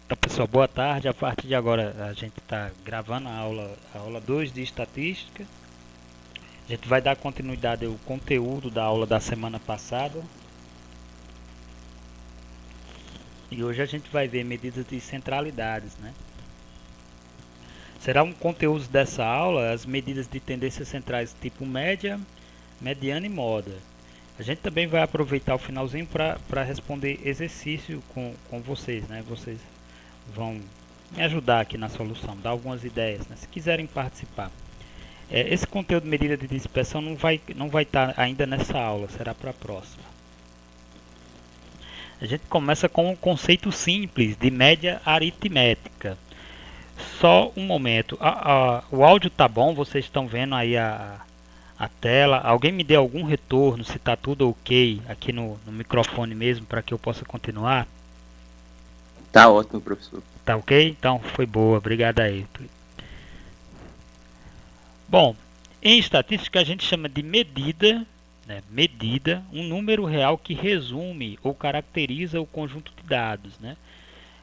Então, pessoal, boa tarde. A partir de agora a gente está gravando a aula 2 de estatística. A gente vai dar continuidade ao conteúdo da aula da semana passada. E hoje a gente vai ver medidas de centralidades, né? Será um conteúdo dessa aula as medidas de tendências centrais tipo média, mediana e moda. A gente também vai aproveitar o finalzinho para responder exercício com vocês, né? Vocês vão me ajudar aqui na solução, dar algumas ideias, né? Se quiserem participar. Esse conteúdo de medida de dispersão não vai estar ainda nessa aula, será para a próxima. A gente começa com um conceito simples de média aritmética. Só um momento, o áudio tá bom, vocês estão vendo aí a tela. Alguém me dê algum retorno se está tudo ok aqui no microfone mesmo para que eu possa continuar? Tá ótimo, professor. Tá ok? Então foi boa, obrigado aí. Bom, em estatística a gente chama de medida, né, medida, um número real que resume ou caracteriza o conjunto de dados, né?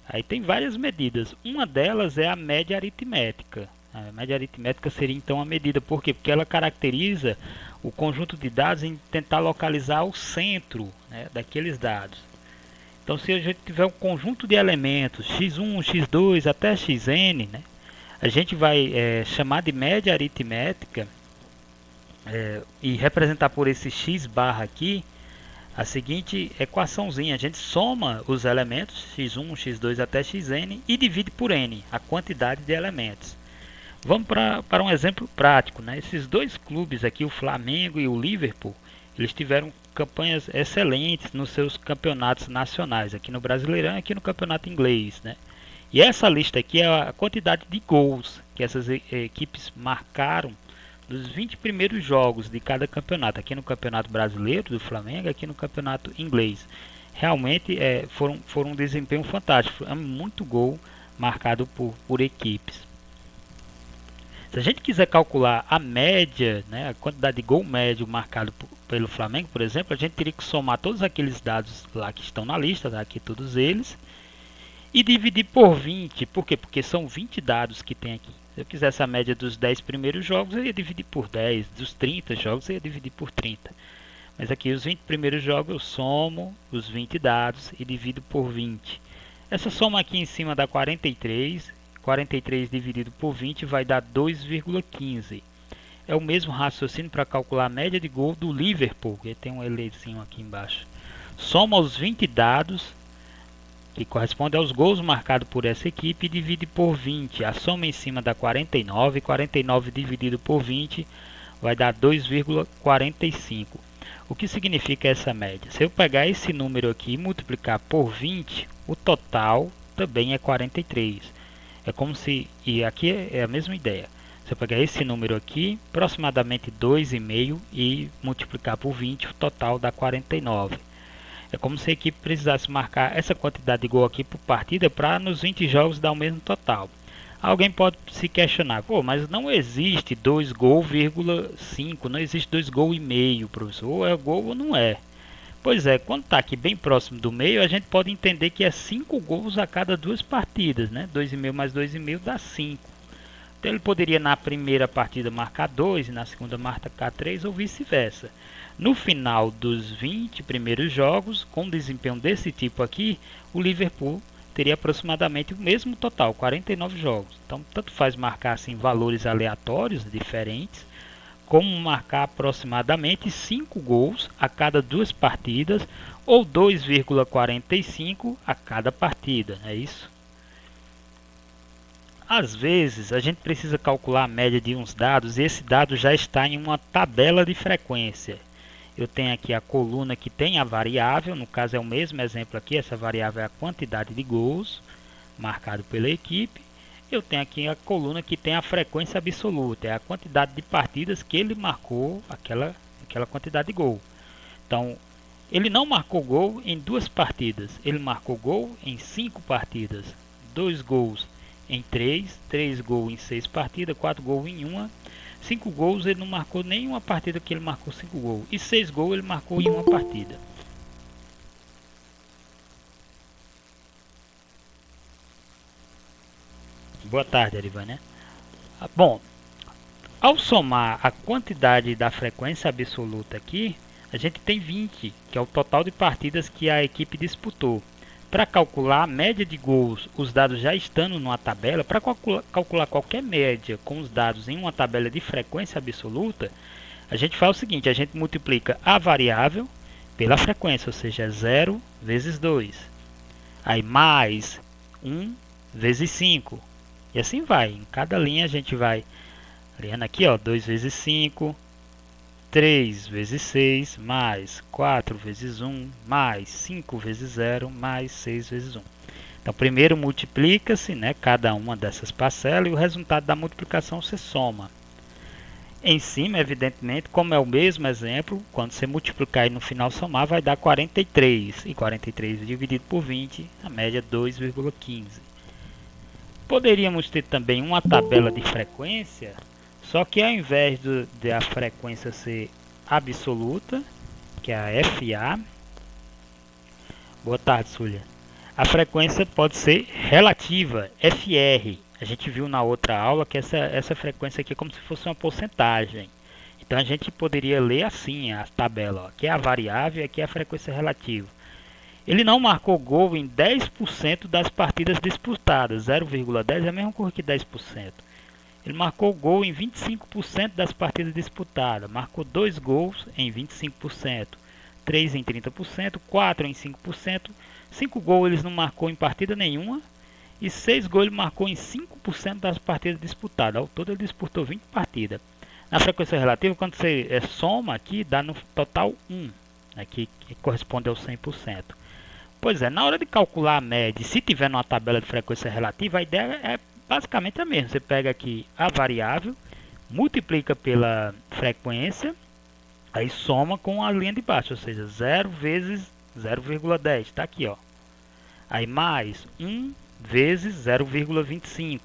Aí tem várias medidas. Uma delas é a média aritmética. A média aritmética seria então a medida. Por quê? Porque ela caracteriza o conjunto de dados em tentar localizar o centro, né, daqueles dados. Então, se a gente tiver um conjunto de elementos x1, x2 até xn, né, a gente vai chamar de média aritmética e representar por esse x barra aqui a seguinte equaçãozinha. A gente soma os elementos x1, x2 até xn e divide por n, a quantidade de elementos. Vamos para um exemplo prático, né? Esses dois clubes aqui, o Flamengo e o Liverpool, eles tiveram campanhas excelentes nos seus campeonatos nacionais, aqui no Brasileirão e aqui no Campeonato Inglês, né? E essa lista aqui é a quantidade de gols que essas equipes marcaram nos 20 primeiros jogos de cada campeonato, aqui no Campeonato Brasileiro do Flamengo, aqui no Campeonato Inglês. Realmente foram um desempenho fantástico, é muito gol marcado por equipes. Se a gente quiser calcular a média, né, a quantidade de gol médio marcado pelo Flamengo, por exemplo, a gente teria que somar todos aqueles dados lá que estão na lista, tá, aqui todos eles, e dividir por 20. Por quê? Porque são 20 dados que tem aqui. Se eu quisesse a média dos 10 primeiros jogos, eu ia dividir por 10. Dos 30 jogos, eu ia dividir por 30. Mas aqui, os 20 primeiros jogos, eu somo os 20 dados e divido por 20. Essa soma aqui em cima dá 43. 43 dividido por 20 vai dar 2,15. É o mesmo raciocínio para calcular a média de gol do Liverpool, que tem um elezinho aqui embaixo. Soma os 20 dados que corresponde aos gols marcados por essa equipe, e divide por 20. A soma em cima dá 49, 49 dividido por 20 vai dar 2,45. O que significa essa média? Se eu pegar esse número aqui e multiplicar por 20, o total também é 43. É como se, e aqui é a mesma ideia. Se eu pegar esse número aqui, aproximadamente 2,5 e multiplicar por 20, o total dá 49. É como se a equipe precisasse marcar essa quantidade de gol aqui por partida para nos 20 jogos dar o mesmo total. Alguém pode se questionar, pô, mas não existe 2 gol,5, não existe 2 gol e meio, professor, ou é gol ou não é. Pois é, quando está aqui bem próximo do meio, a gente pode entender que é 5 gols a cada duas partidas, né? 2,5 mais 2,5 dá 5. Então ele poderia na primeira partida marcar 2 e na segunda marcar 3 ou vice-versa. No final dos 20 primeiros jogos, com desempenho desse tipo aqui, o Liverpool teria aproximadamente o mesmo total, 49 jogos. Então, tanto faz marcar assim valores aleatórios diferentes, como marcar aproximadamente 5 gols a cada duas partidas ou 2,45 a cada partida, é isso? Às vezes a gente precisa calcular a média de uns dados e esse dado já está em uma tabela de frequência. Eu tenho aqui a coluna que tem a variável, no caso é o mesmo exemplo aqui, essa variável é a quantidade de gols marcado pela equipe. Eu tenho aqui a coluna que tem a frequência absoluta, é a quantidade de partidas que ele marcou aquela quantidade de gol. Então, ele não marcou gol em duas partidas, ele marcou gol em 5 partidas, 2 gols em 3, 3 gols em 6 partidas, 4 gols em uma, 5 gols ele não marcou nenhuma partida que ele marcou 5 gols, e 6 gols ele marcou em uma partida. Boa tarde, Arivan, né? Bom, ao somar a quantidade da frequência absoluta aqui, a gente tem 20, que é o total de partidas que a equipe disputou. Para calcular a média de gols, os dados já estando numa tabela, para calcular qualquer média com os dados em uma tabela de frequência absoluta, a gente faz o seguinte, a gente multiplica a variável pela frequência, ou seja, 0 vezes 2. Aí mais 1 vezes 5. E assim vai. Em cada linha a gente vai lendo aqui, ó, 2 vezes 5, 3 vezes 6, mais 4 vezes 1, mais 5 vezes 0, mais 6 vezes 1. Então, primeiro multiplica-se, né, cada uma dessas parcelas e o resultado da multiplicação se soma. Em cima, evidentemente, como é o mesmo exemplo, quando você multiplicar e no final somar, vai dar 43. E 43 dividido por 20, a média é 2,15. Poderíamos ter também uma tabela de frequência, só que ao invés de a frequência ser absoluta, que é a FA, boa tarde, Súlia, a frequência pode ser relativa, FR. A gente viu na outra aula que essa frequência aqui é como se fosse uma porcentagem. Então a gente poderia ler assim a tabela, ó, aqui é a variável e aqui é a frequência relativa. Ele não marcou gol em 10% das partidas disputadas, 0,10 é a mesma coisa que 10%. Ele marcou gol em 25% das partidas disputadas, marcou 2 gols em 25%, 3 em 30%, 4 em 5%, 5 gols ele não marcou em partida nenhuma e 6 gols ele marcou em 5% das partidas disputadas. Ao todo ele disputou 20 partidas. Na frequência relativa, quando você soma aqui, dá no total 1, aqui que corresponde ao 100%. Pois é, na hora de calcular a média, se tiver numa tabela de frequência relativa, a ideia é basicamente a mesma. Você pega aqui a variável, multiplica pela frequência, aí soma com a linha de baixo, ou seja, 0 vezes 0,10, está aqui, ó. Aí mais 1 vezes 0,25,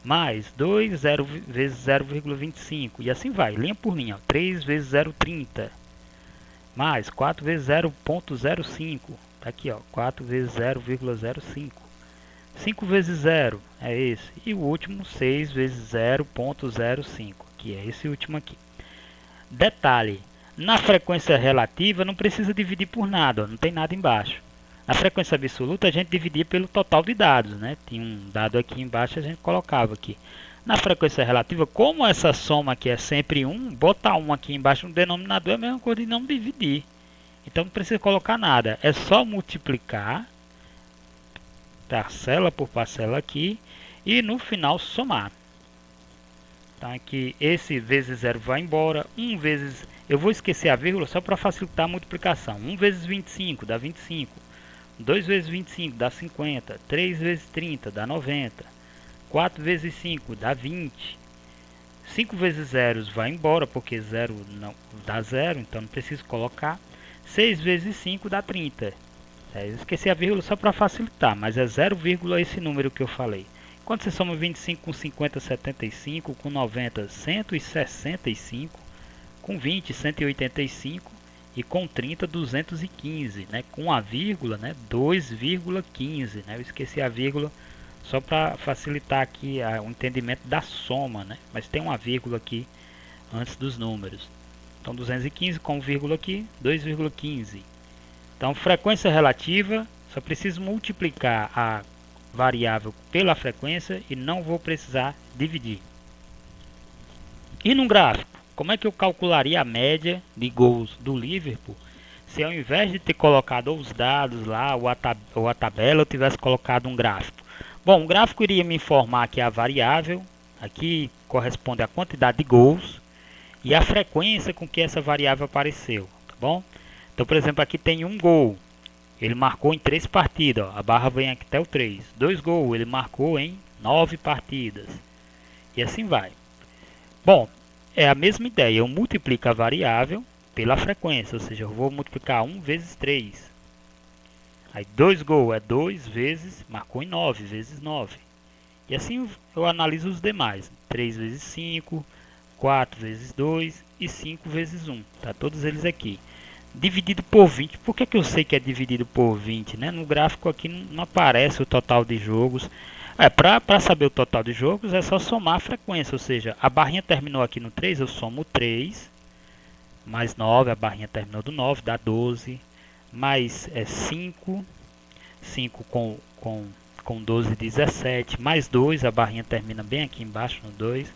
mais 2 vezes 0,25, e assim vai, linha por linha, ó. 3 vezes 0,30, mais 4 vezes 0,05, tá aqui, ó, 4 vezes 0,05. 5 vezes 0 é esse. E o último, 6 vezes 0,05, que é esse último aqui. Detalhe, na frequência relativa não precisa dividir por nada, ó, não tem nada embaixo. Na frequência absoluta a gente dividia pelo total de dados, né? Tinha um dado aqui embaixo, a gente colocava aqui. Na frequência relativa, como essa soma aqui é sempre 1, botar 1 aqui embaixo no denominador é a mesma coisa de não dividir. Então não precisa colocar nada, é só multiplicar parcela por parcela aqui e no final somar. Então aqui esse vezes 0 vai embora, 1 vezes, eu vou esquecer a vírgula só para facilitar a multiplicação. 1 vezes 25 dá 25, 2 vezes 25 dá 50, 3 vezes 30 dá 90, 4 vezes 5 dá 20, 5 vezes 0 vai embora porque 0 não dá 0, então não preciso colocar. 6 vezes 5 dá 30. Eu esqueci a vírgula só para facilitar, mas é 0, esse número que eu falei. Quando você soma 25 com 50, 75, com 90, 165, com 20, 185 e com 30, 215, né? Com a vírgula, né? 2,15, né? Eu esqueci a vírgula só para facilitar aqui o entendimento da soma, né? Mas tem uma vírgula aqui antes dos números. Então 215 com vírgula aqui, 2,15. Então, frequência relativa, só preciso multiplicar a variável pela frequência e não vou precisar dividir. E num gráfico, como é que eu calcularia a média de gols do Liverpool se ao invés de ter colocado os dados lá ou a tabela eu tivesse colocado um gráfico? Bom, o gráfico iria me informar que a variável aqui corresponde à quantidade de gols e a frequência com que essa variável apareceu, tá bom? Então, por exemplo, aqui tem um gol. Ele marcou em 3 partidas. Ó, a barra vem aqui até o 3. 2 gols. Ele marcou em 9 partidas. E assim vai. Bom, é a mesma ideia. Eu multiplico a variável pela frequência. Ou seja, eu vou multiplicar 1 vezes 3. Aí 2 gols é 2 vezes, marcou em 9 vezes 9. E assim eu analiso os demais. 3 vezes 5, 4 vezes 2 e 5 vezes 1. Tá todos eles aqui. Dividido por 20. Por que eu sei que é dividido por 20? Né? No gráfico aqui não aparece o total de jogos. Para saber o total de jogos é só somar a frequência, ou seja, a barrinha terminou aqui no 3, eu somo 3, mais 9, a barrinha terminou do 9, dá 12, mais 5, 5 com 12, 17, mais 2, a barrinha termina bem aqui embaixo no 2,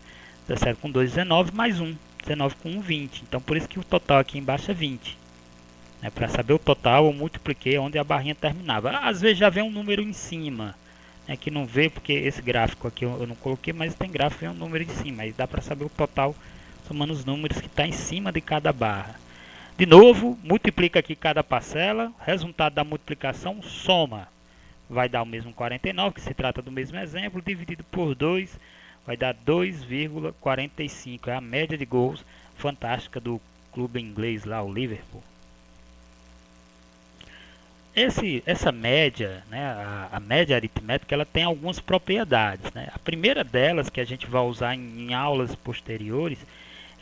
17 com 2, 19, mais 1, 19 com 1, 20. Então por isso que o total aqui embaixo é 20. Para saber o total eu multipliquei onde a barrinha terminava. Às vezes já vem um número em cima, que não vê porque esse gráfico aqui eu não coloquei, mas tem gráfico e um número em cima. Aí dá para saber o total somando os números que está em cima de cada barra. De novo, multiplica aqui cada parcela, resultado da multiplicação, soma. Vai dar o mesmo 49, que se trata do mesmo exemplo, dividido por 2, vai dar 2,45. É a média de gols fantástica do clube inglês lá, o Liverpool. Essa média, a média aritmética, ela tem algumas propriedades. A primeira delas, que a gente vai usar em aulas posteriores,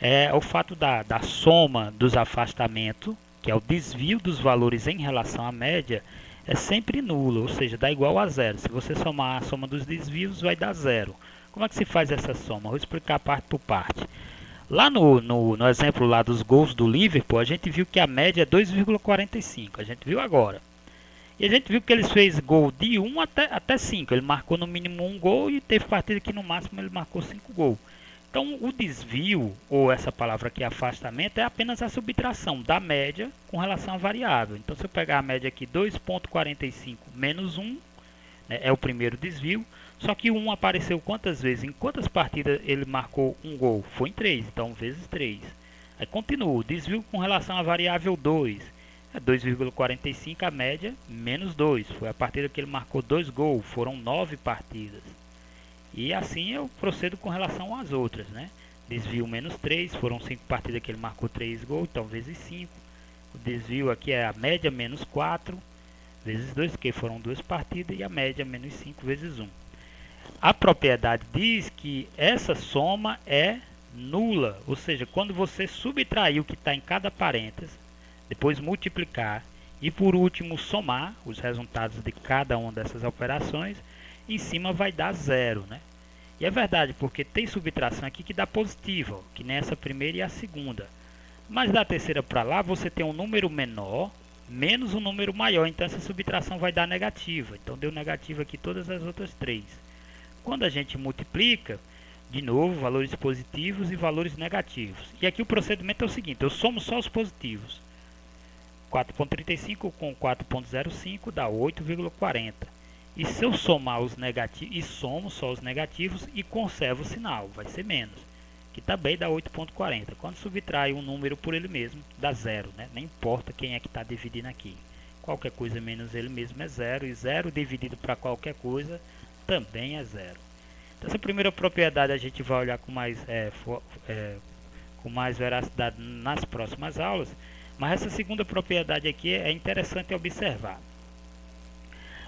é o fato da soma dos afastamentos, que é o desvio dos valores em relação à média, é sempre nula, ou seja, dá igual a zero. Se você somar a soma dos desvios, vai dar zero. Como é que se faz essa soma? Vou explicar parte por parte. Lá no exemplo lá dos gols do Liverpool, a gente viu que a média é 2,45, a gente viu agora. E a gente viu que ele fez gol de 1 até 5. Ele marcou no mínimo 1 gol e teve partida que no máximo ele marcou 5 gols. Então o desvio, ou essa palavra aqui, afastamento, é apenas a subtração da média com relação à variável. Então se eu pegar a média aqui, 2,45 menos 1, é o primeiro desvio. Só que o 1 apareceu quantas vezes? Em quantas partidas ele marcou 1 gol? Foi em 3, então vezes 3. Aí continua, o desvio com relação à variável 2. 2,45 a média menos 2. Foi a partida que ele marcou 2 gols. Foram 9 partidas. E assim eu procedo com relação às outras. Desvio menos 3. Foram 5 partidas que ele marcou 3 gols. Então vezes 5. O desvio aqui é a média menos 4. Vezes 2. Que foram 2 partidas. E a média menos 5 vezes 1. A propriedade diz que essa soma é nula. Ou seja, quando você subtrair o que está em cada parêntese, depois multiplicar e por último somar os resultados de cada uma dessas operações, em cima vai dar zero, E é verdade, porque tem subtração aqui que dá positiva, que nem essa primeira e a segunda. Mas da terceira para lá você tem um número menor menos um número maior, então essa subtração vai dar negativa. Então deu negativa aqui todas as outras três. Quando a gente multiplica, de novo, valores positivos e valores negativos. E aqui o procedimento é o seguinte, eu somo só os positivos. 4,35 com 4,05 dá 8,40. E se eu somar os negativos, e somo só os negativos e conservo o sinal, vai ser menos, que também dá 8,40. Quando subtrai um número por ele mesmo, dá zero, Nem importa quem é que está dividindo aqui. Qualquer coisa menos ele mesmo é zero, e zero dividido para qualquer coisa também é zero. Então essa primeira propriedade a gente vai olhar com mais veracidade nas próximas aulas. Mas essa segunda propriedade aqui é interessante observar.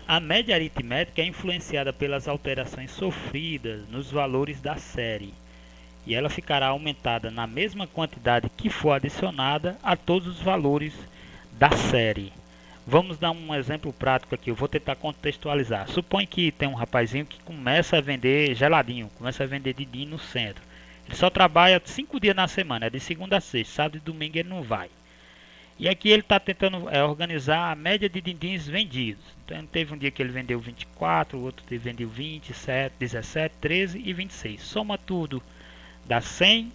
A média aritmética é influenciada pelas alterações sofridas nos valores da série. E ela ficará aumentada na mesma quantidade que for adicionada a todos os valores da série. Vamos dar um exemplo prático aqui, eu vou tentar contextualizar. Supõe que tem um rapazinho que começa a vender geladinho, começa a vender Didi no centro. Ele só trabalha 5 dias na semana, é de segunda a sexta, sábado e domingo ele não vai. E aqui ele está tentando organizar a média de dindins vendidos. Então teve um dia que ele vendeu 24, o outro dia vendeu 27, 17, 13 e 26. Soma tudo, dá 100,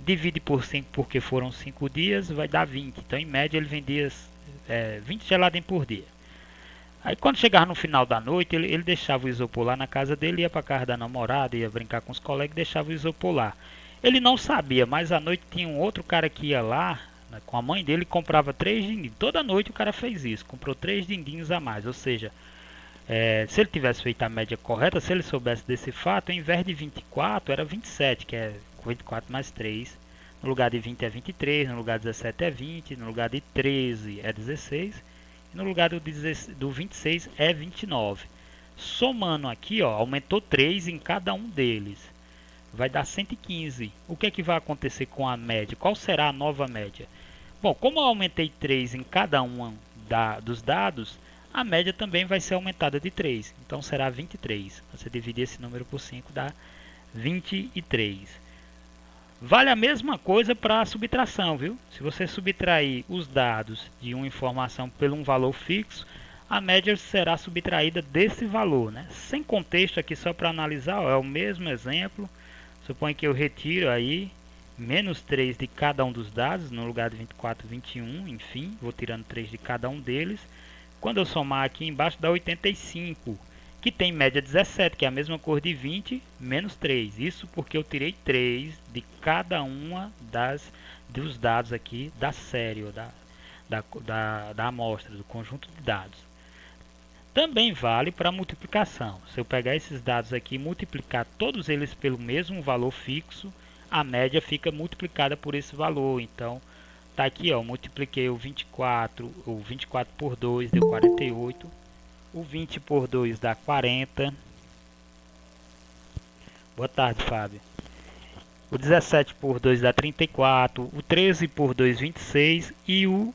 divide por 5 porque foram 5 dias, vai dar 20. Então em média ele vendia 20 geladinhos por dia. Aí quando chegava no final da noite, ele deixava o isopor lá na casa dele, ia para casa da namorada, ia brincar com os colegas e deixava o isopor lá. Ele não sabia, mas à noite tinha um outro cara que ia lá, com a mãe dele, comprava 3 dindinhos. Toda noite o cara fez isso, comprou 3 dindinhos a mais. Ou seja, se ele tivesse feito a média correta, se ele soubesse desse fato, ao invés de 24 era 27, que é 24 mais 3. No lugar de 20 é 23, no lugar de 17 é 20, no lugar de 13 é 16 e no lugar do 26 é 29. Somando aqui, aumentou 3 em cada um deles. Vai dar 115. O que é que vai acontecer com a média? Qual será a nova média? Bom, como eu aumentei 3 em cada um dos dados, a média também vai ser aumentada de 3. Então será 23. Você dividir esse número por 5 dá 23. Vale a mesma coisa para a subtração, viu? Se você subtrair os dados de uma informação por um valor fixo, a média será subtraída desse valor, né? Sem contexto aqui, só para analisar, ó, é o mesmo exemplo. Suponho que eu retiro aí menos 3 de cada um dos dados, no lugar de 24, 21, enfim, vou tirando 3 de cada um deles. Quando eu somar aqui embaixo dá 85, que tem média 17, que é a mesma cor de 20, menos 3. Isso porque eu tirei 3 de cada uma dos dados aqui da série, ou da amostra, do conjunto de dados. Também vale para multiplicação. Se eu pegar esses dados aqui e multiplicar todos eles pelo mesmo valor fixo, a média fica multiplicada por esse valor. Então, tá aqui, ó, multipliquei o 24 por 2 deu 48. O 20 por 2 dá 40. Boa tarde, Fábio. O 17 por 2 dá 34. O 13 por 2, 26. E o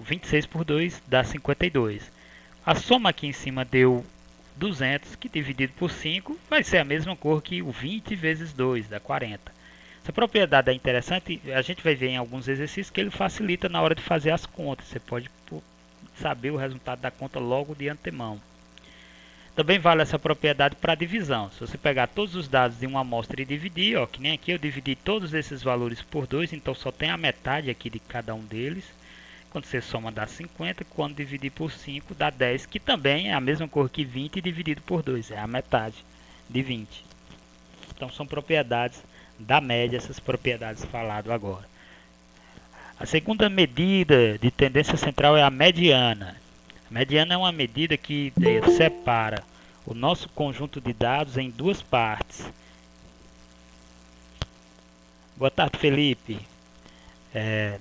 26 por 2 dá 52. A soma aqui em cima deu 200, que dividido por 5 vai ser a mesma cor que o 20 vezes 2, dá 40. Essa propriedade é interessante, a gente vai ver em alguns exercícios que ele facilita na hora de fazer as contas. Você pode saber o resultado da conta logo de antemão. Também vale essa propriedade para divisão. Se você pegar todos os dados de uma amostra e dividir, ó, que nem aqui eu dividi todos esses valores por 2, então só tem a metade aqui de cada um deles. Quando você soma dá 50, quando dividir por 5 dá 10, que também é a mesma cor que 20 dividido por 2, é a metade de 20. Então são propriedades da média, essas propriedades faladas agora. A segunda medida de tendência central é a mediana. A mediana é uma medida que separa o nosso conjunto de dados em duas partes. Boa tarde, Felipe.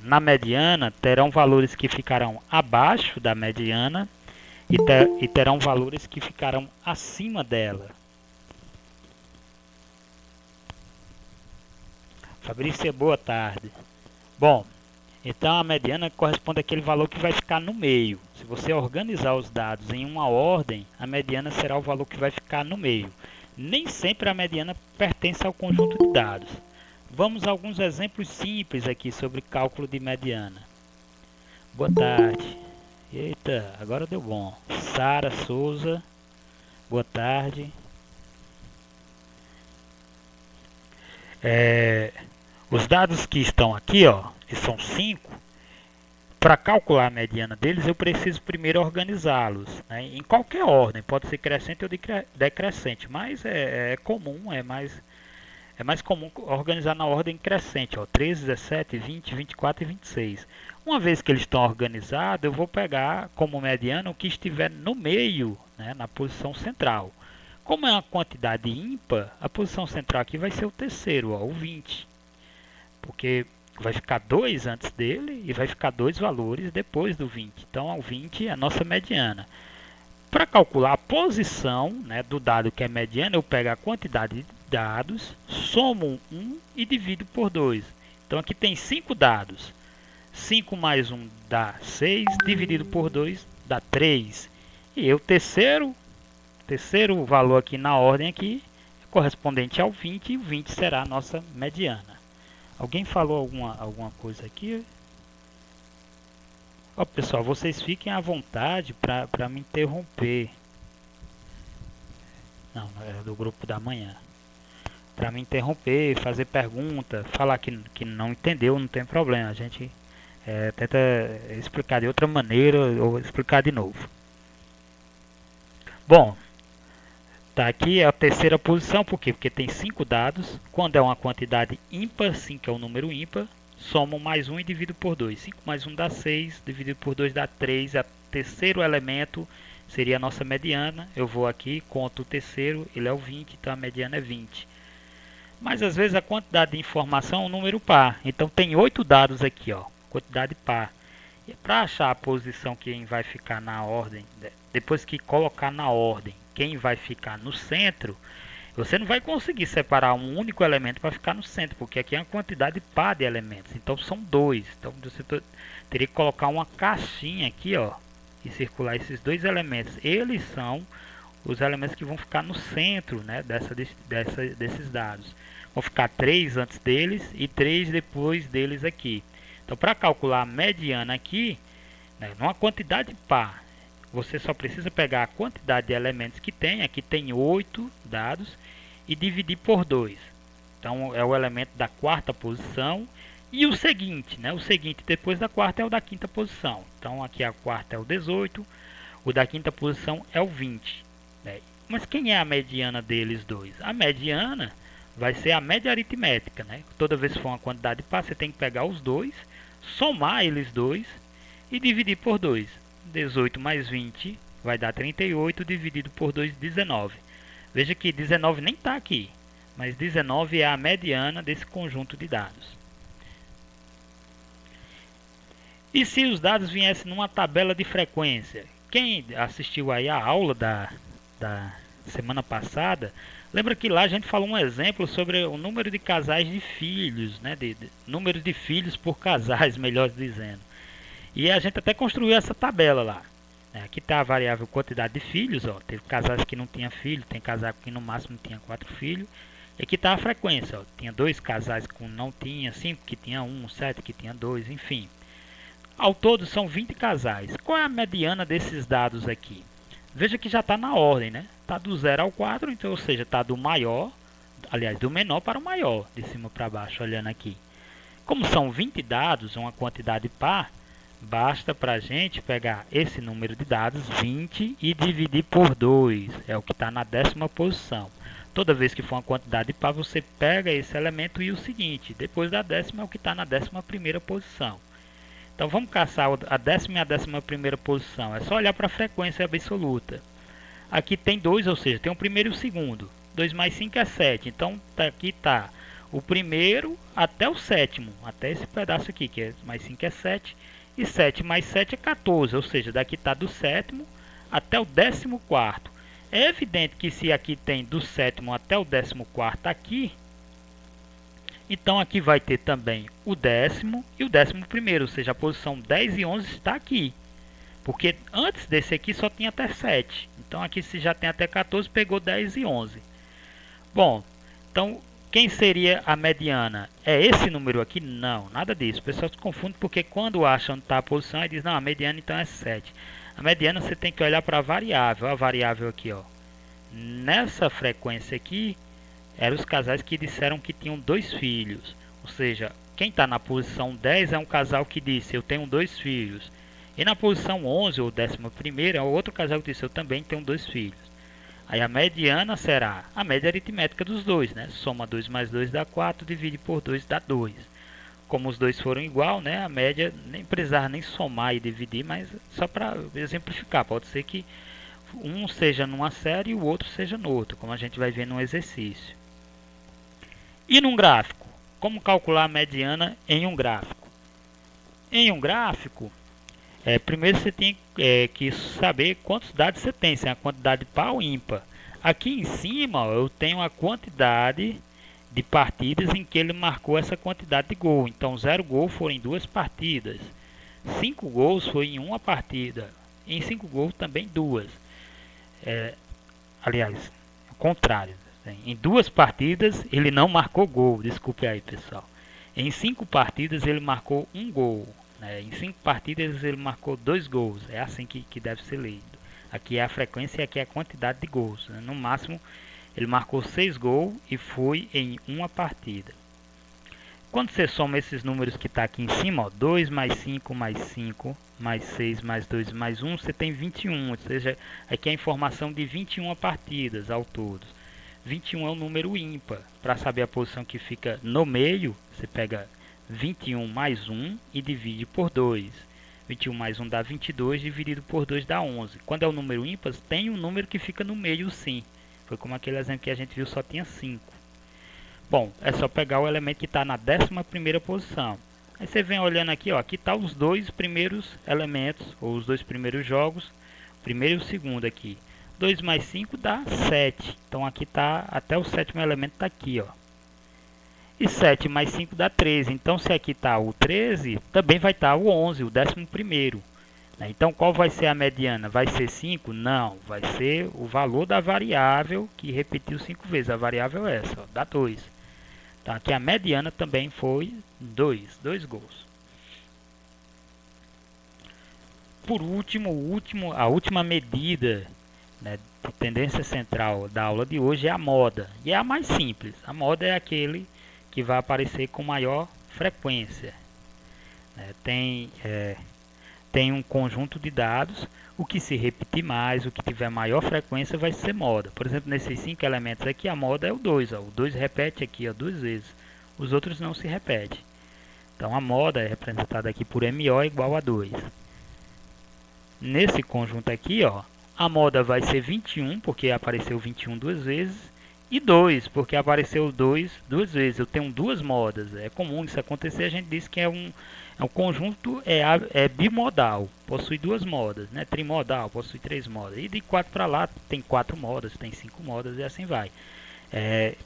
Na mediana terão valores que ficarão abaixo da mediana e terão valores que ficarão acima dela. Fabrícia, boa tarde. Bom, então a mediana corresponde àquele valor que vai ficar no meio. Se você organizar os dados em uma ordem, a mediana será o valor que vai ficar no meio. Nem sempre a mediana pertence ao conjunto de dados. Vamos a alguns exemplos simples aqui sobre cálculo de mediana. Boa tarde. Eita, agora deu bom. Sara Souza, boa tarde. Os dados que estão aqui, ó, que são 5, para calcular a mediana deles, eu preciso primeiro organizá-los, né, em qualquer ordem, pode ser crescente ou decrescente, mas é comum, é mais comum organizar na ordem crescente, ó, 13, 17, 20, 24 e 26. Uma vez que eles estão organizados, eu vou pegar como mediana o que estiver no meio, né, na posição central. Como é uma quantidade ímpar, a posição central aqui vai ser o terceiro, ó, o 20. Porque vai ficar 2 antes dele e vai ficar 2 valores depois do 20. Então, o 20 é a nossa mediana. Para calcular a posição, né, do dado que é mediana, eu pego a quantidade de dados, somo 1 e divido por 2. Então, aqui tem 5 dados. 5 mais 1 dá 6, dividido por 2 dá 3. E o terceiro valor aqui na ordem aqui é correspondente ao 20 e o 20 será a nossa mediana. Alguém falou alguma coisa aqui? Ó, pessoal, vocês fiquem à vontade para me interromper. Não, é do grupo da manhã. Para me interromper, fazer pergunta, falar que não entendeu, não tem problema. A gente tenta explicar de outra maneira ou explicar de novo. Bom, tá aqui a terceira posição, por quê? Porque tem 5 dados. Quando é uma quantidade ímpar, 5 é um número ímpar, somo mais 1 e divido por 2. 5 mais 1 dá 6, dividido por 2 dá 3. O terceiro elemento seria a nossa mediana. Eu vou aqui, conto o terceiro, ele é o 20, então a mediana é 20. Mas às vezes a quantidade de informação é um número par. Então tem 8 dados aqui, ó, quantidade par. E para achar a posição que vai ficar na ordem, depois que colocar na ordem, quem vai ficar no centro, você não vai conseguir separar um único elemento para ficar no centro, porque aqui é uma quantidade par de elementos, então são 2. Então você teria que colocar uma caixinha aqui, ó, e circular esses dois elementos, eles são os elementos que vão ficar no centro, né, desses dados. Vão ficar 3 antes deles e 3 depois deles aqui. Então, para calcular a mediana aqui, né, numa quantidade par, você só precisa pegar a quantidade de elementos que tem. Aqui tem 8 dados e dividir por 2. Então, é o elemento da quarta posição. E o seguinte, né? O seguinte depois da quarta é o da quinta posição. Então, aqui a quarta é o 18, o da quinta posição é o 20. Né? Mas quem é a mediana deles dois? A mediana vai ser a média aritmética. Né? Toda vez que for uma quantidade par, você tem que pegar os dois, somar eles dois e dividir por 2. 18 mais 20 vai dar 38, dividido por 2, 19. Veja que 19 nem está aqui, mas 19 é a mediana desse conjunto de dados. E se os dados viessem numa tabela de frequência? Quem assistiu aí a aula da semana passada, lembra que lá a gente falou um exemplo sobre o número de casais de filhos, né? Número de filhos por casais, melhor dizendo. E a gente até construiu essa tabela lá. Aqui está a variável quantidade de filhos. Ó. Teve casais que não tinham filho, tem casais que no máximo tinha 4 filhos. E aqui está a frequência. Ó. Tinha 2 casais que não tinha, 5 que tinha 1, 7 que tinha 2, enfim. Ao todo são 20 casais. Qual é a mediana desses dados aqui? Veja que já está na ordem, né? Está do 0 ao 4, então, ou seja, está do maior, aliás, do menor para o maior, de cima para baixo, olhando aqui. Como são 20 dados, uma quantidade par, basta para a gente pegar esse número de dados, 20, e dividir por 2. É o que está na 10ª posição. Toda vez que for uma quantidade par, você pega esse elemento e o seguinte. Depois da 10ª é o que está na 11ª posição. Então vamos caçar a 10ª e a 11ª posição. É só olhar para a frequência absoluta. Aqui tem 2, ou seja, tem o primeiro e o segundo. 2 mais 5 é 7. Então aqui está o primeiro até o sétimo. Até esse pedaço aqui, que é mais 5 é 7. E 7 mais 7 é 14, ou seja, daqui está do sétimo até o 14º. É evidente que se aqui tem do sétimo até o 14º aqui, então aqui vai ter também o 10º e o 11º, ou seja, a posição 10 e 11 está aqui. Porque antes desse aqui só tinha até 7. Então aqui se já tem até 14, pegou 10 e 11. Bom, então quem seria a mediana? É esse número aqui? Não, nada disso. O pessoal se confunde porque quando acha onde está a posição, ele diz, não, a mediana então é 7. A mediana você tem que olhar para a variável. A variável aqui, ó. Nessa frequência aqui, eram os casais que disseram que tinham 2 filhos. Ou seja, quem está na posição 10 é um casal que disse, eu tenho 2 filhos. E na posição 11 ou 11ª é outro casal que disse, eu também tenho 2 filhos. Aí a mediana será a média aritmética dos dois, né? Soma 2 mais 2 dá 4, divide por 2 dá 2. Como os dois foram igual, né? A média nem precisava nem somar e dividir, mas só para exemplificar. Pode ser que um seja numa série e o outro seja no outro, como a gente vai ver no exercício. E num gráfico? Como calcular a mediana em um gráfico? Em um gráfico, primeiro você tem que saber quantos dados você tem, se é a quantidade par ou ímpar. Aqui em cima ó, eu tenho a quantidade de partidas em que ele marcou essa quantidade de gol. Então 0 gol foram em 2 partidas, 5 gols foi em uma partida, em 5 gols também 2. Aliás, o contrário, em 2 partidas ele não marcou gol, desculpe aí pessoal. Em 5 partidas ele marcou 1 gol. Em 5 partidas ele marcou 2 gols. É assim que deve ser lido. Aqui é a frequência e aqui é a quantidade de gols. No máximo ele marcou 6 gols e foi em uma partida. Quando você soma esses números que está aqui em cima, ó, 2 mais 5 mais 5 mais 6 mais 2 mais 1, você tem 21. Ou seja, aqui é a informação de 21 partidas ao todo. 21 é um número ímpar. Para saber a posição que fica no meio, você pega 21 mais 1 e divide por 2. 21 mais 1 dá 22, dividido por 2 dá 11. Quando é um número ímpar, tem um número que fica no meio sim. Foi como aquele exemplo que a gente viu, só tinha 5. Bom, é só pegar o elemento que está na 11ª posição. Aí você vem olhando aqui, ó, aqui está os 2 primeiros elementos, ou os 2 primeiros jogos, o primeiro e o segundo aqui. 2 mais 5 dá 7. Então aqui está, até o 7º elemento está aqui, ó. E 7 mais 5 dá 13. Então se aqui está o 13, também vai estar o 11, o 11º. Então, qual vai ser a mediana? Vai ser 5? Não, vai ser o valor da variável que repetiu 5 vezes. A variável é essa, ó, dá 2. Então, aqui a mediana também foi 2 gols. Por último, a última medida, né, de tendência central da aula de hoje é a moda. E é a mais simples. A moda é aquele que vai aparecer com maior frequência. Tem um conjunto de dados, o que se repetir mais, o que tiver maior frequência vai ser moda. Por exemplo, nesses 5 elementos aqui, a moda é o 2. O 2 repete aqui 2 vezes. Os outros não se repetem. Então a moda é representada aqui por MO igual a 2. Nesse conjunto aqui, ó, a moda vai ser 21, porque apareceu 21 duas vezes, e 2, porque apareceu 2 duas vezes. Eu tenho duas modas. É comum isso acontecer, a gente diz que é um conjunto bimodal, possui duas modas, né? Trimodal, possui 3 modas. E de 4 para lá tem 4 modas, tem 5 modas e assim vai.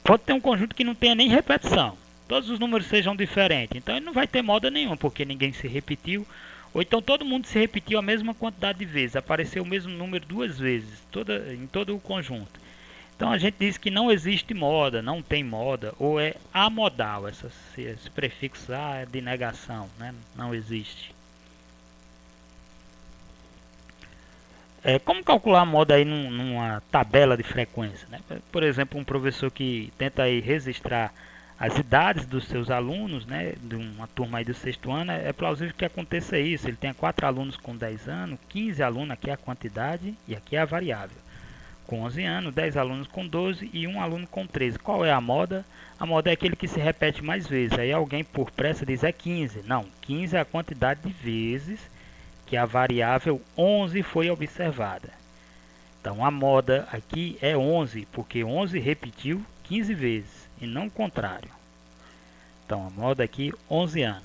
Pode ter um conjunto que não tenha nem repetição. Todos os números sejam diferentes. Então ele não vai ter moda nenhuma, porque ninguém se repetiu. Ou então todo mundo se repetiu a mesma quantidade de vezes, apareceu o mesmo número duas vezes, em todo o conjunto. Então a gente diz que não existe moda, não tem moda, ou é amodal, esse prefixo A é de negação, né? Não existe. Como calcular a moda aí numa tabela de frequência, né? Por exemplo, um professor que tenta aí registrar as idades dos seus alunos, né, de uma turma aí do 6º ano, é plausível que aconteça isso. Ele tenha 4 alunos com 10 anos, 15 alunos, aqui é a quantidade e aqui é a variável. Com 11 anos, 10 alunos com 12 e 1 aluno com 13. Qual é a moda? A moda é aquele que se repete mais vezes. Aí alguém por pressa diz 15. Não, 15 é a quantidade de vezes que a variável 11 foi observada. Então a moda aqui é 11, porque 11 repetiu 15 vezes e não o contrário. Então a moda aqui 11 anos.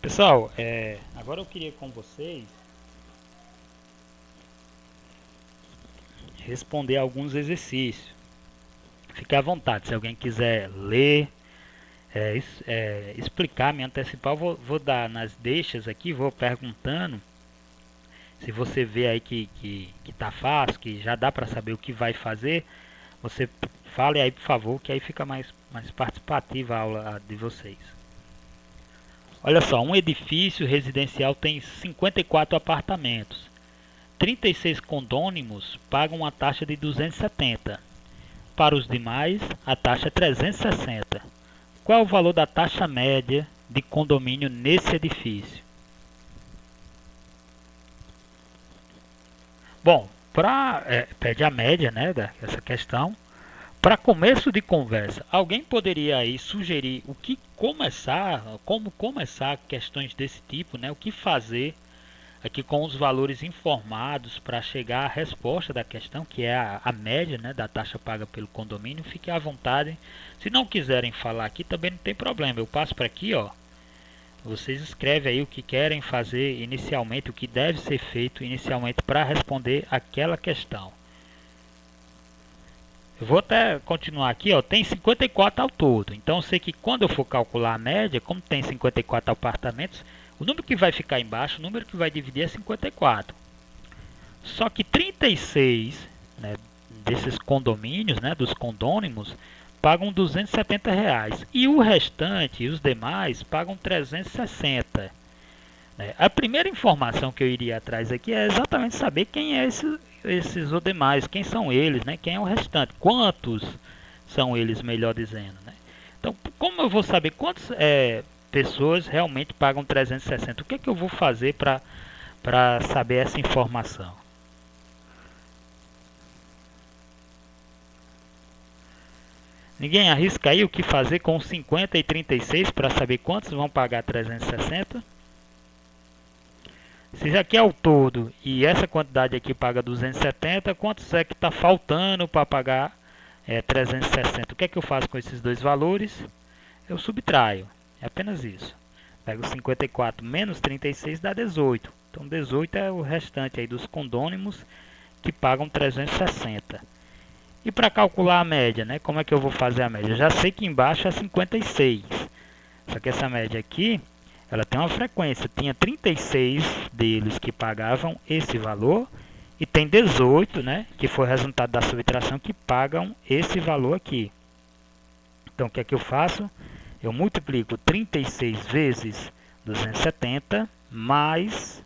Pessoal, agora eu queria com vocês responder alguns exercícios. Fique à vontade, se alguém quiser ler, explicar, me antecipar, eu vou dar nas deixas aqui, vou perguntando. Se você vê aí que tá fácil, que já dá para saber o que vai fazer, você fale aí, por favor, que aí fica mais participativa a aula de vocês. Olha só, um edifício residencial tem 54 apartamentos. 36 condôminos pagam uma taxa de 270. Para os demais, a taxa é 360. Qual é o valor da taxa média de condomínio nesse edifício? Bom, pede a média, né, dessa questão. Para começo de conversa, alguém poderia aí sugerir como começar questões desse tipo, né? O que fazer aqui com os valores informados para chegar à resposta da questão, que é a média, né, da taxa paga pelo condomínio. Fique à vontade. Se não quiserem falar aqui, também não tem problema. Eu passo para aqui, ó. Vocês escrevem aí o que querem fazer inicialmente, o que deve ser feito inicialmente para responder aquela questão. Eu vou até continuar aqui, ó, tem 54 ao todo. Então eu sei que quando eu for calcular a média, como tem 54 apartamentos, o número que vai ficar embaixo, o número que vai dividir é 54. Só que 36, né, desses condomínios, né, dos condôminos, pagam R$270 e o restante, os demais, pagam 360. A primeira informação que eu iria atrás aqui é exatamente saber quem é esses ou demais, quem são eles, né? Quem é o restante, quantos são eles, melhor dizendo, né? Então, como eu vou saber quantas pessoas realmente pagam 360? O que é que eu vou fazer para saber essa informação? Ninguém arrisca aí o que fazer com 50 e 36 para saber quantos vão pagar 360? Se aqui é o todo e essa quantidade aqui paga 270, quantos é que está faltando para pagar 360? O que é que eu faço com esses dois valores? Eu subtraio, é apenas isso. Pego 54 menos 36 dá 18. Então 18 é o restante aí dos condôminos que pagam 360. E para calcular a média, né? Como é que eu vou fazer a média? Eu já sei que embaixo é 56. Só que essa média aqui ela tem uma frequência. Tinha 36 deles que pagavam esse valor e tem 18, né, que foi o resultado da subtração, que pagam esse valor aqui. Então o que é que eu faço? Eu multiplico 36 vezes 270 mais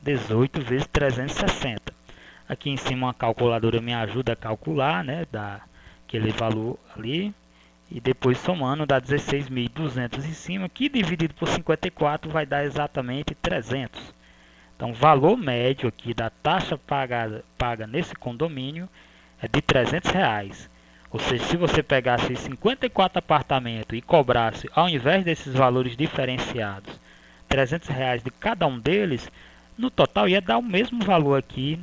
18 vezes 360. Aqui em cima uma calculadora me ajuda a calcular, né, dá aquele valor ali. E depois somando dá 16.200 em cima, que dividido por 54 vai dar exatamente 300. Então o valor médio aqui da taxa paga nesse condomínio é de R$ 300. Ou seja, se você pegasse 54 apartamentos e cobrasse, ao invés desses valores diferenciados, R$ 300 de cada um deles, no total ia dar o mesmo valor aqui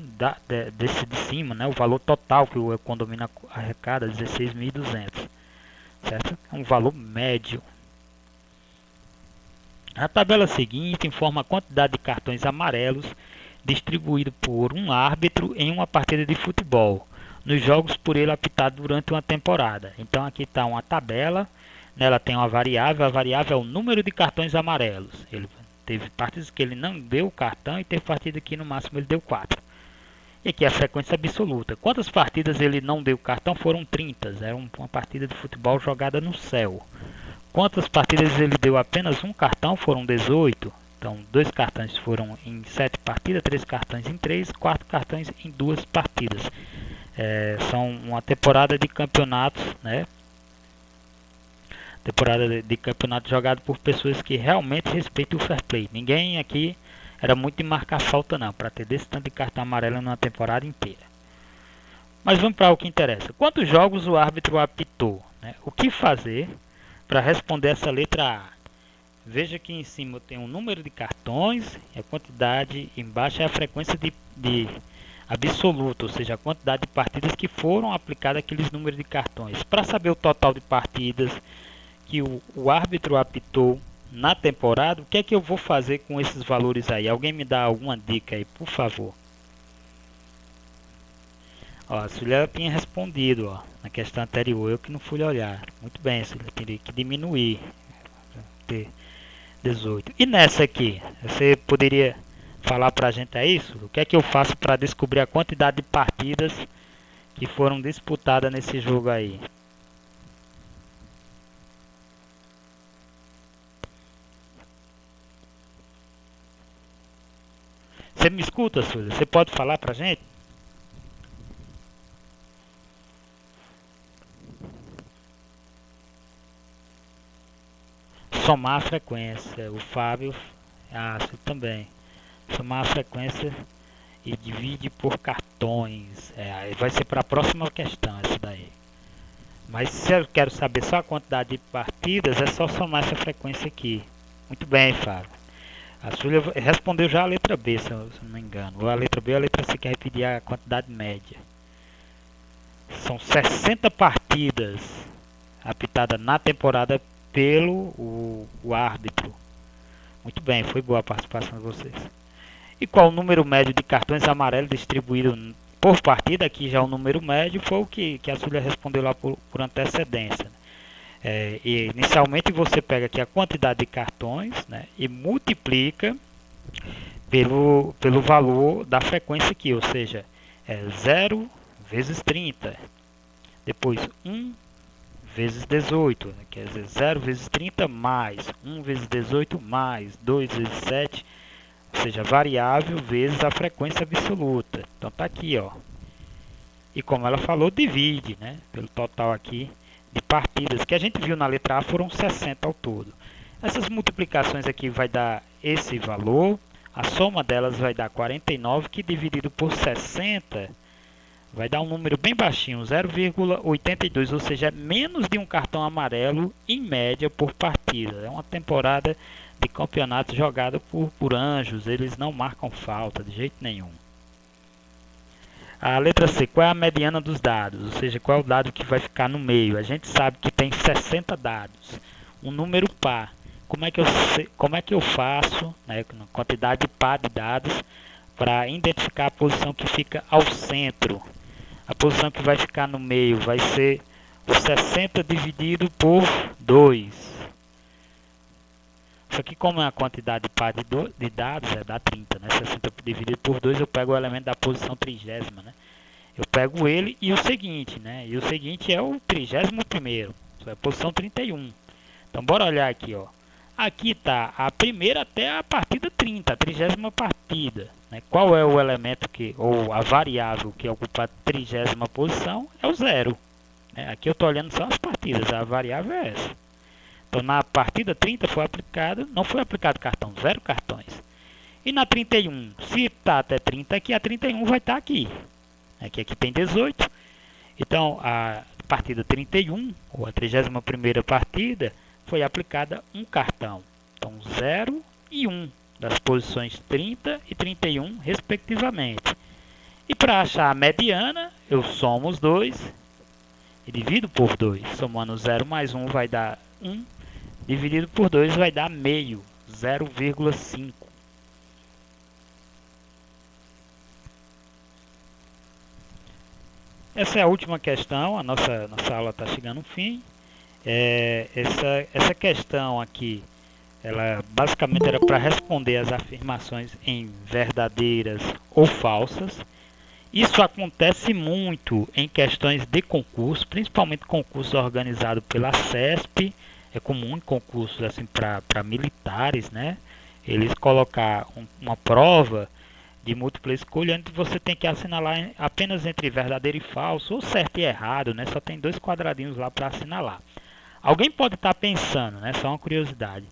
desse de cima, né? O valor total que o condomínio arrecada, 16.200, certo? É um valor médio. A tabela seguinte informa a quantidade de cartões amarelos distribuído por um árbitro em uma partida de futebol, nos jogos por ele apitado durante uma temporada. Então aqui está uma tabela, nela tem uma variável, a variável é o número de cartões amarelos. Ele teve partidas que ele não deu o cartão e teve partida que no máximo ele deu 4. E aqui a frequência absoluta. Quantas partidas ele não deu cartão? Foram 30. Era uma partida de futebol jogada no céu. Quantas partidas ele deu apenas um cartão? Foram 18. Então, 2 cartões foram em 7 partidas, 3 cartões em 3, 4 cartões em 2 partidas. São uma temporada de campeonatos, né? Temporada de campeonato jogado por pessoas que realmente respeitam o fair play. Ninguém aqui era muito de marcar falta não, para ter desse tanto de cartão amarelo numa temporada inteira. Mas vamos para o que interessa. Quantos jogos o árbitro apitou, né? O que fazer para responder essa letra A? Veja que em cima eu tenho o número de cartões, a quantidade, embaixo é a frequência de absoluta, ou seja, a quantidade de partidas que foram aplicadas aqueles números de cartões. Para saber o total de partidas que o árbitro apitou na temporada, o que é que eu vou fazer com esses valores aí? Alguém me dá alguma dica aí, por favor? Ó, a Sulia tinha respondido, ó, na questão anterior, eu que não fui olhar. Muito bem, Sulia, teria que diminuir. Ter 18. E nessa aqui, você poderia falar pra gente isso? O que é que eu faço para descobrir a quantidade de partidas que foram disputadas nesse jogo aí? Você me escuta, Suzy? Você pode falar pra gente? Somar a frequência. O Fábio acha também. Somar a frequência e divide por cartões. Vai ser para a próxima questão essa daí. Mas se eu quero saber só a quantidade de partidas, é só somar essa frequência aqui. Muito bem, Fábio. A Súlia respondeu já a letra B, se eu não me engano. Ou a letra B ou a letra C, que é pedir a quantidade média. São 60 partidas apitadas na temporada pelo o árbitro. Muito bem, foi boa a participação de vocês. E qual o número médio de cartões amarelos distribuídos por partida? Aqui já o número médio foi o que a Súlia respondeu lá por antecedência. E inicialmente você pega aqui a quantidade de cartões, né, e multiplica pelo valor da frequência aqui, ou seja, 0 vezes 30. Depois 1 vezes 18, quer dizer, 0 vezes 30 mais 1 vezes 18 mais 2 vezes 7, ou seja, variável vezes a frequência absoluta. Então tá aqui, ó. E como ela falou, divide, né, pelo total aqui de partidas que a gente viu na letra A, foram 60 ao todo. Essas multiplicações aqui vai dar esse valor, a soma delas vai dar 49, que dividido por 60 vai dar um número bem baixinho, 0,82, ou seja, é menos de um cartão amarelo em média por partida. É uma temporada de campeonato jogada por anjos, eles não marcam falta de jeito nenhum. A letra C, qual é a mediana dos dados? Ou seja, qual é o dado que vai ficar no meio? A gente sabe que tem 60 dados, um número par. Como é que eu faço, né, quantidade par de dados, para identificar a posição que fica ao centro? A posição que vai ficar no meio vai ser o 60 dividido por 2. Isso aqui, como é a quantidade de par de dados, dá 30, né? 60 dividido por 2, eu pego o elemento da posição 30ª, né? Eu pego ele e o seguinte, né? E o seguinte é o 31º, é a posição 31. Então, bora olhar aqui, ó. Aqui está a primeira até a partida 30, a 30ª partida. Né? Qual é o elemento que, ou a variável que ocupa a 30ª posição? É o 0. Né? Aqui eu estou olhando só as partidas, a variável é essa. Então, na partida 30 foi aplicado, não foi aplicado cartão, 0 cartões. E na 31, se está até 30 aqui, a 31 vai estar aqui. Aqui tem 18. Então, a partida 31, ou a 31ª partida, foi aplicada um cartão. Então, 0 e 1, das posições 30 e 31, respectivamente. E para achar a mediana, eu somo os dois e divido por 2. Somando 0 mais 1 vai dar 1, dividido por 2 vai dar meio, 0,5. Essa é a última questão, a nossa aula está chegando ao fim. Essa questão aqui, ela basicamente era para responder as afirmações em verdadeiras ou falsas. Isso acontece muito em questões de concurso, principalmente concursos organizados pela CESP. É comum em concursos assim para militares, né? Eles colocar uma prova de múltipla escolha, onde você tem que assinalar apenas entre verdadeiro e falso, ou certo e errado, né? Só tem 2 quadradinhos lá para assinalar. Alguém pode estar pensando, né? Só uma curiosidade.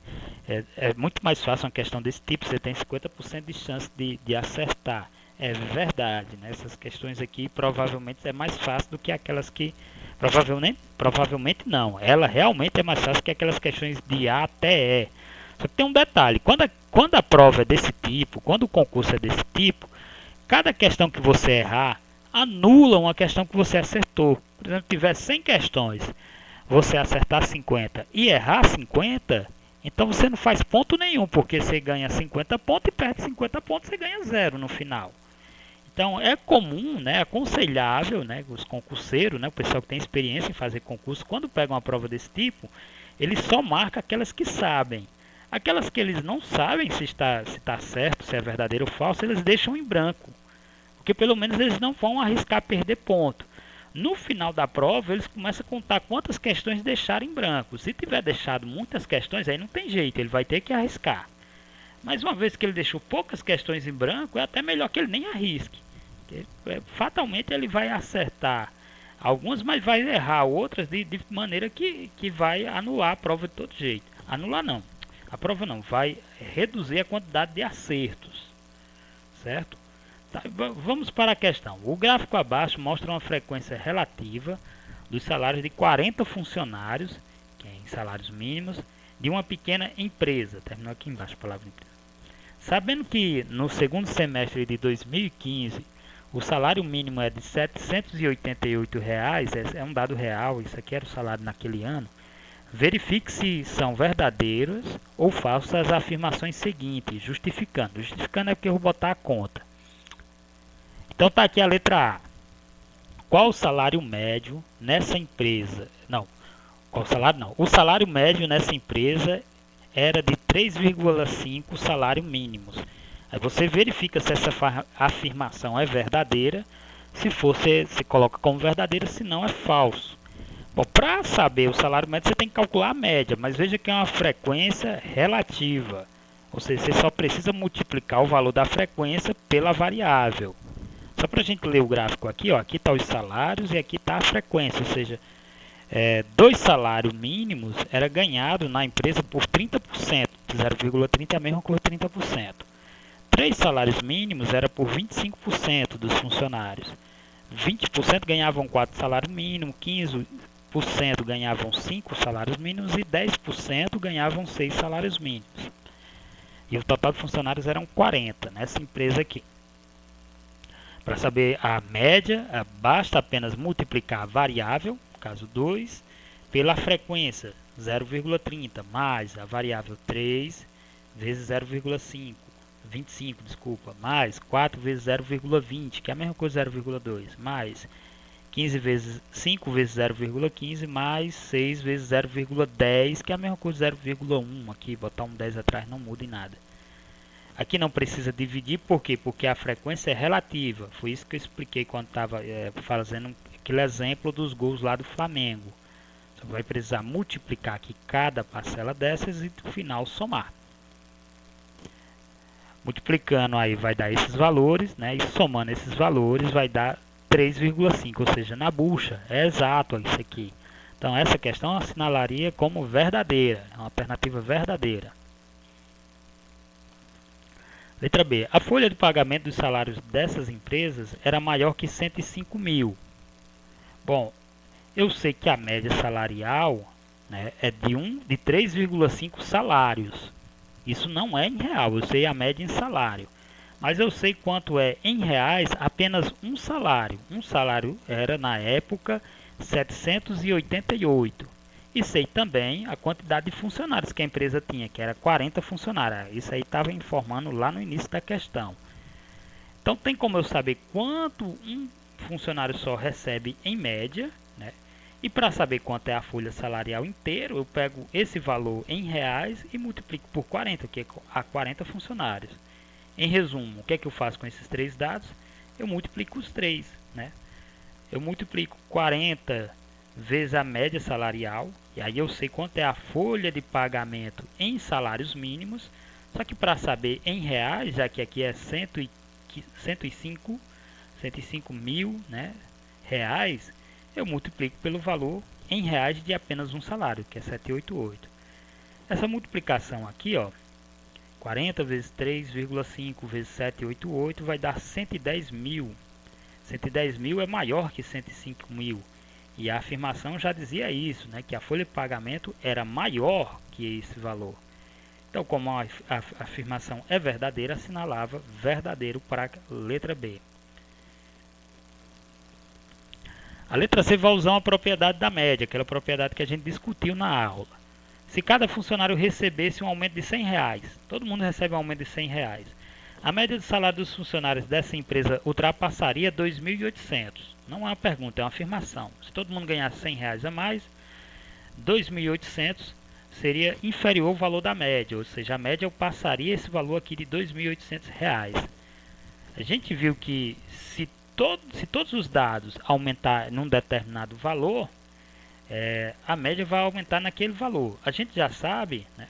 É muito mais fácil uma questão desse tipo, você tem 50% de chance de acertar. É verdade, né? Essas questões aqui provavelmente é mais fácil do que aquelas que... Provavelmente não. Ela realmente é mais fácil que aquelas questões de A até E. Só que tem um detalhe. Quando a prova é desse tipo, quando o concurso é desse tipo, cada questão que você errar anula uma questão que você acertou. Por exemplo, se tiver 100 questões, você acertar 50 e errar 50, então você não faz ponto nenhum, porque você ganha 50 pontos e perde 50 pontos, você ganha 0 no final. Então é comum, né, aconselhável, né, os concurseiros, né, o pessoal que tem experiência em fazer concurso, quando pega uma prova desse tipo, eles só marcam aquelas que sabem. Aquelas que eles não sabem se está certo, se é verdadeiro ou falso, eles deixam em branco. Porque pelo menos eles não vão arriscar perder ponto. No final da prova, eles começam a contar quantas questões deixaram em branco. Se tiver deixado muitas questões, aí não tem jeito, ele vai ter que arriscar. Mas uma vez que ele deixou poucas questões em branco, é até melhor que ele nem arrisque. Fatalmente ele vai acertar algumas, mas vai errar outras de maneira que vai anular a prova de todo jeito. Anular não, a prova não, vai reduzir a quantidade de acertos, certo? Tá, vamos para a questão. O gráfico abaixo mostra uma frequência relativa dos salários de 40 funcionários, que é em salários mínimos, de uma pequena empresa. Terminou aqui embaixo a palavra empresa. Sabendo que no segundo semestre de 2015 o salário mínimo é de R$ 788, é um dado real, isso aqui era o salário naquele ano, verifique se são verdadeiras ou falsas as afirmações seguintes, justificando. Justificando é porque eu vou botar a conta. Então tá aqui a letra A. Qual o salário médio nessa empresa? Não, qual salário não. O salário médio nessa empresa era de 3,5 salário mínimos. Aí você verifica se essa afirmação é verdadeira. Se for, você coloca como verdadeira, se não é falso. Bom, para saber o salário médio, você tem que calcular a média, mas veja que é uma frequência relativa. Ou seja, você só precisa multiplicar o valor da frequência pela variável. Só para a gente ler o gráfico aqui, ó, aqui está os salários e aqui está a frequência, ou seja, 2 salários mínimos era ganhado na empresa por 30%, 0,30 é a mesma coisa 30%. 3 salários mínimos era por 25% dos funcionários. 20% ganhavam 4 salários mínimos, 15% ganhavam 5 salários mínimos e 10% ganhavam 6 salários mínimos. E o total de funcionários eram 40 nessa empresa aqui. Para saber a média, basta apenas multiplicar a variável, no caso 2, pela frequência 0,30 mais a variável 3 vezes 0,5, 25, mais 4 vezes 0,20, que é a mesma coisa 0,2, mais 15 vezes 5 vezes 0,15 mais 6 vezes 0,10, que é a mesma coisa 0,1 aqui, botar um 10 atrás não muda em nada. Aqui não precisa dividir, por quê? Porque a frequência é relativa. Foi isso que eu expliquei quando estava fazendo aquele exemplo dos gols lá do Flamengo. Você vai precisar multiplicar aqui cada parcela dessas e no final somar. Multiplicando aí vai dar esses valores, né? E somando esses valores vai dar 3,5, ou seja, na bucha. É exato isso aqui. Então essa questão eu assinalaria como verdadeira, é uma alternativa verdadeira. Letra B. A folha de pagamento dos salários dessas empresas era maior que 105 mil. Bom, eu sei que a média salarial, né, é de 3,5 salários. Isso não é em real, eu sei a média em salário. Mas eu sei quanto é em reais apenas um salário. Um salário era, na época, 788. E sei também a quantidade de funcionários que a empresa tinha, que era 40 funcionários. Isso aí estava informando lá no início da questão. Então tem como eu saber quanto um funcionário só recebe em média, né? E para saber quanto é a folha salarial inteira, eu pego esse valor em reais e multiplico por 40, que é a 40 funcionários. Em resumo, o que é que eu faço com esses três dados? Eu multiplico os três, né? Eu multiplico 40 vezes a média salarial, e aí eu sei quanto é a folha de pagamento em salários mínimos, só que para saber em reais, já que aqui é 105 mil, né, reais, eu multiplico pelo valor em reais de apenas um salário, que é 788. Essa multiplicação aqui, ó, 40 vezes 3,5 vezes 788 vai dar 110 mil. 110 mil é maior que 105 mil. E a afirmação já dizia isso, né, que a folha de pagamento era maior que esse valor. Então, como a afirmação é verdadeira, assinalava verdadeiro para a letra B. A letra C vai usar uma propriedade da média, aquela propriedade que a gente discutiu na aula. Se cada funcionário recebesse um aumento de R$100, todo mundo recebe um aumento de R$100, a média de salário dos funcionários dessa empresa ultrapassaria 2.800. Não é uma pergunta, é uma afirmação. Se todo mundo ganhasse R$100 a mais, 2.800 seria inferior ao valor da média, ou seja, a média eu passaria esse valor aqui de R$2.800. A gente viu que se todos os dados aumentar num determinado valor, a média vai aumentar naquele valor. A gente já sabe, né,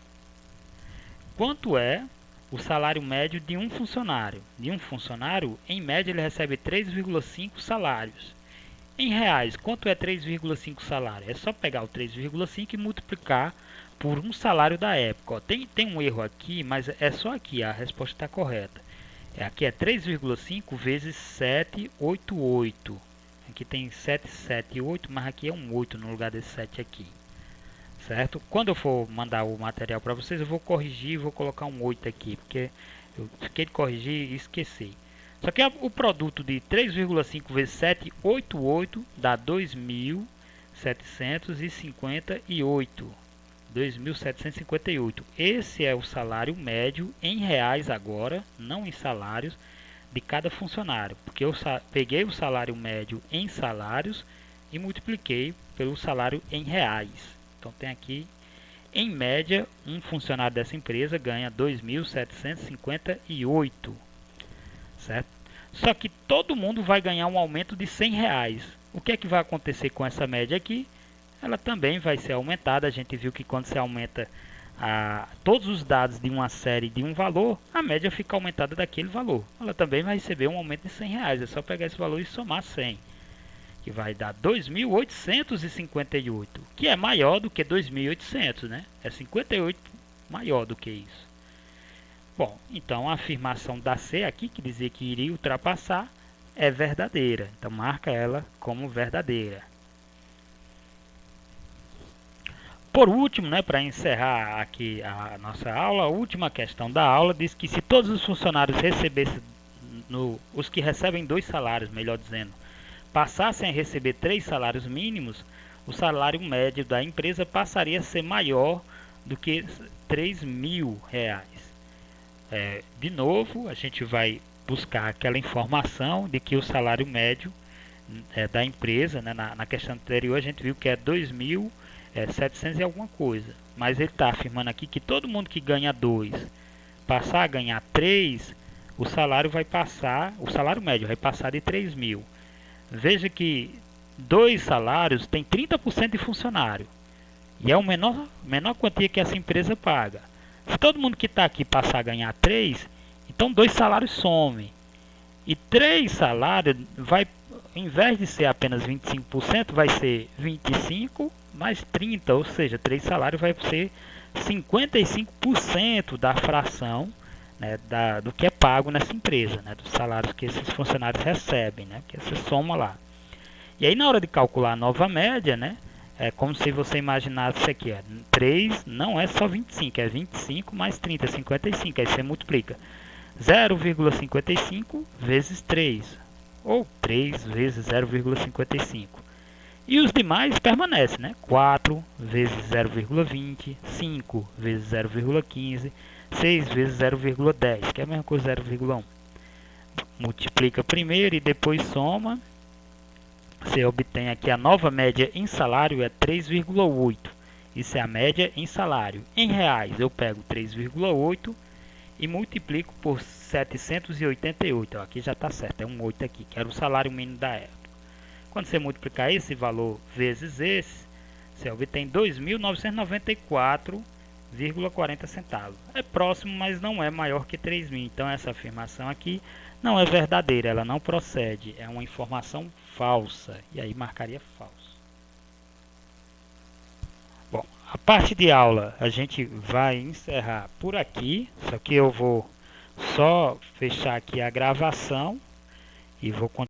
quanto é o salário médio de um funcionário. De um funcionário, em média, ele recebe 3,5 salários. Em reais, quanto é 3,5 salário? É só pegar o 3,5 e multiplicar por um salário da época. Ó, tem um erro aqui, mas é só aqui, a resposta está correta. Aqui é 3,5 vezes 788. Aqui tem 778, mas aqui é um 8 no lugar desse 7 aqui. Certo? Quando eu for mandar o material para vocês, eu vou corrigir, vou colocar um 8 aqui, porque eu fiquei de corrigir e esqueci. Só que o produto de 3,5 vezes 788 dá 2.758. 2.758. Esse é o salário médio em reais agora, não em salários, de cada funcionário. Porque eu peguei o salário médio em salários e multipliquei pelo salário em reais. Então tem aqui, em média, um funcionário dessa empresa ganha 2.758. Certo? Só que todo mundo vai ganhar um aumento de R$100. O que é que vai acontecer com essa média aqui? Ela também vai ser aumentada. A gente viu que quando se aumenta todos os dados de uma série de um valor, a média fica aumentada daquele valor. Ela também vai receber um aumento de R$100. É só pegar esse valor e somar 100, que vai dar 2.858, que é maior do que 2.800, né? É 58 maior do que isso. Bom, então a afirmação da C aqui, que dizia que iria ultrapassar, é verdadeira. Então marca ela como verdadeira. Por último, né, para encerrar aqui a nossa aula, a última questão da aula diz que se todos os funcionários recebessem, os que recebem 2 salários, melhor dizendo, passassem a receber 3 salários mínimos, o salário médio da empresa passaria a ser maior do que R$3.000. De novo, a gente vai buscar aquela informação de que o salário médio da empresa, né? Na questão anterior a gente viu que é 2.700 e alguma coisa, mas ele está afirmando aqui que todo mundo que ganha 2 passar a ganhar 3, o salário médio vai passar de 3.000. Veja que 2 salários tem 30% de funcionário e é a menor quantia que essa empresa paga. Se todo mundo que está aqui passar a ganhar 3, então 2 salários somem. E 3 salários vai, em vez de ser apenas 25%, vai ser 25 mais 30, ou seja, 3 salários vai ser 55% da fração, né, do que é pago nessa empresa, né, dos salários que esses funcionários recebem, né, que você soma lá. E aí na hora de calcular a nova média, né, é como se você imaginasse isso aqui, 3 não é só 25, é 25 mais 30, 55, aí você multiplica 0,55 vezes 3, ou 3 vezes 0,55. E os demais permanecem, né? 4 vezes 0,20, 5 vezes 0,15, 6 vezes 0,10, que é a mesma coisa 0,1. Multiplica primeiro e depois soma. Você obtém aqui a nova média em salário é 3,8. Isso é a média em salário. Em reais eu pego 3,8 e multiplico por 788. Ó, aqui já está certo, é um 8 aqui, que era o salário mínimo da época. Quando você multiplicar esse valor vezes esse, você obtém 2.994,40 centavos. É próximo, mas não é maior que 3.000. Então essa afirmação aqui não é verdadeira, ela não procede. É uma informação falsa. E aí marcaria falso. Bom, a parte de aula a gente vai encerrar por aqui. Só que eu vou só fechar aqui a gravação e vou continuar.